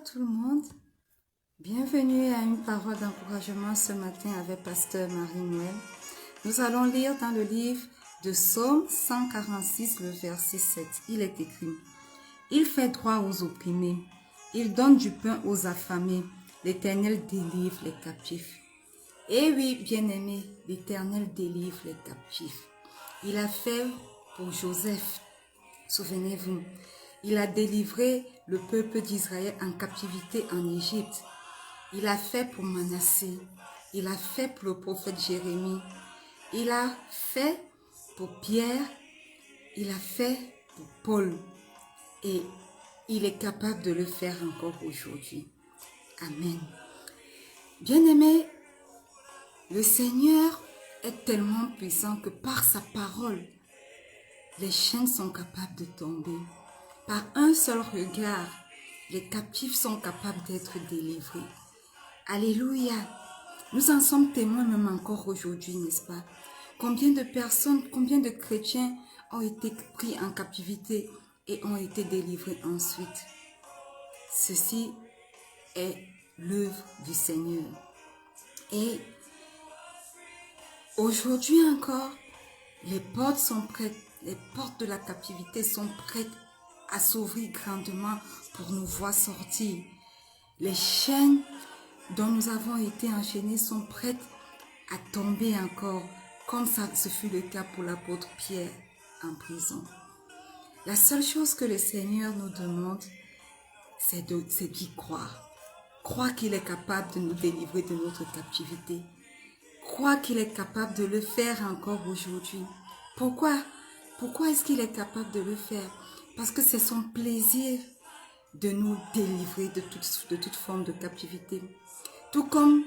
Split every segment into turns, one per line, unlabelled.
tout le monde, bienvenue à une parole d'encouragement ce matin avec Pasteur Marie-Noël. Nous allons lire dans le livre de Psaume 146, le verset 7. Il est écrit: Il fait droit aux opprimés, il donne du pain aux affamés, l'Éternel délivre les captifs. Et oui, bien-aimés, l'Éternel délivre les captifs. Il a fait pour Joseph, souvenez-vous, il a délivré le peuple d'Israël en captivité en Égypte. Il a fait pour Manassé, il a fait pour le prophète Jérémie, il a fait pour Pierre, il a fait pour Paul. Et il est capable de le faire encore aujourd'hui. Amen. Bien-aimés, le Seigneur est tellement puissant que par sa parole, les chaînes sont capables de tomber. Par un seul regard, les captifs sont capables d'être délivrés. Alléluia. Nous en sommes témoins même encore aujourd'hui, n'est-ce pas? Combien de personnes, combien de chrétiens ont été pris en captivité et ont été délivrés ensuite. Ceci est l'œuvre du Seigneur. Et aujourd'hui encore, les portes sont prêtes, les portes de la captivité sont prêtes à s'ouvrir grandement pour nous voir sortir. Les chaînes dont nous avons été enchaînés sont prêtes à tomber encore, comme ça ce fut le cas pour l'apôtre Pierre en prison. La seule chose que le Seigneur nous demande, c'est d'y croire. Croire qu'il est capable de nous délivrer de notre captivité. Croire qu'il est capable de le faire encore aujourd'hui. Pourquoi? Pourquoi est-ce qu'il est capable de le faire? Parce que c'est son plaisir de nous délivrer de toute forme de captivité. Tout comme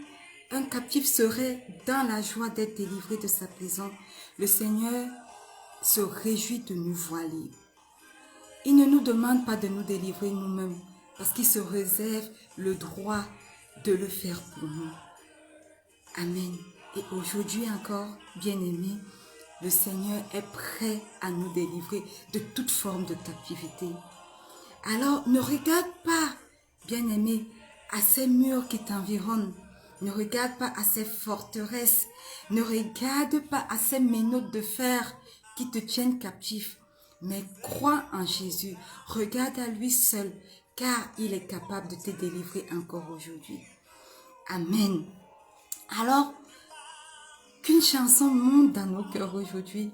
un captif serait dans la joie d'être délivré de sa prison, le Seigneur se réjouit de nous voir libres. Il ne nous demande pas de nous délivrer nous-mêmes, parce qu'il se réserve le droit de le faire pour nous. Amen. Et aujourd'hui encore, bien-aimés, le Seigneur est prêt à nous délivrer de toute forme de captivité. Alors, ne regarde pas, bien-aimé, à ces murs qui t'environnent. Ne regarde pas à ces forteresses. Ne regarde pas à ces menottes de fer qui te tiennent captif. Mais crois en Jésus. Regarde à lui seul, car il est capable de te délivrer encore aujourd'hui. Amen. Alors, qu'une chanson monte dans nos cœurs aujourd'hui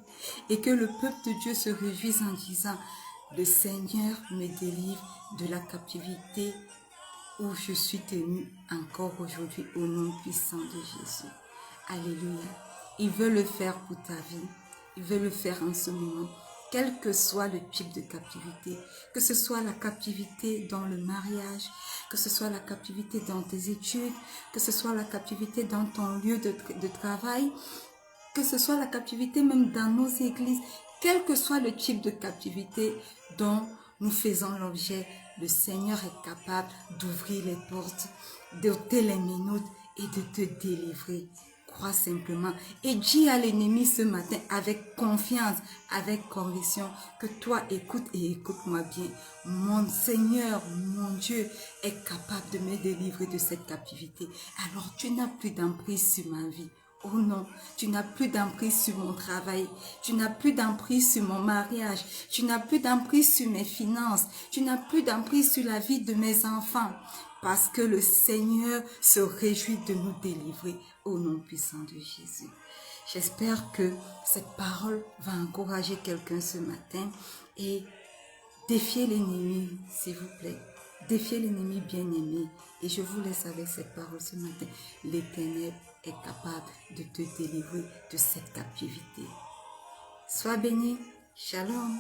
et que le peuple de Dieu se réjouisse en disant: le Seigneur me délivre de la captivité où je suis tenu encore aujourd'hui au nom puissant de Jésus. Alléluia. Il veut le faire pour ta vie. Il veut le faire en ce moment. Quel que soit le type de captivité, que ce soit la captivité dans le mariage, que ce soit la captivité dans tes études, que ce soit la captivité dans ton lieu de travail, que ce soit la captivité même dans nos églises, quel que soit le type de captivité dont nous faisons l'objet, le Seigneur est capable d'ouvrir les portes, d'ôter les menottes et de te délivrer. Crois simplement et dis à l'ennemi ce matin avec confiance, avec conviction que toi écoute et écoute-moi bien. Mon Seigneur, mon Dieu est capable de me délivrer de cette captivité. Alors tu n'as plus d'emprise sur ma vie. Oh non, tu n'as plus d'emprise sur mon travail, tu n'as plus d'emprise sur mon mariage, tu n'as plus d'emprise sur mes finances, tu n'as plus d'emprise sur la vie de mes enfants, parce que le Seigneur se réjouit de nous délivrer au nom puissant de Jésus. J'espère que cette parole va encourager quelqu'un ce matin et défiez l'ennemi, s'il vous plaît. Défiez l'ennemi bien-aimé. Et je vous laisse avec cette parole ce matin. L'Éternel est capable de te délivrer de cette captivité. Sois béni. Shalom.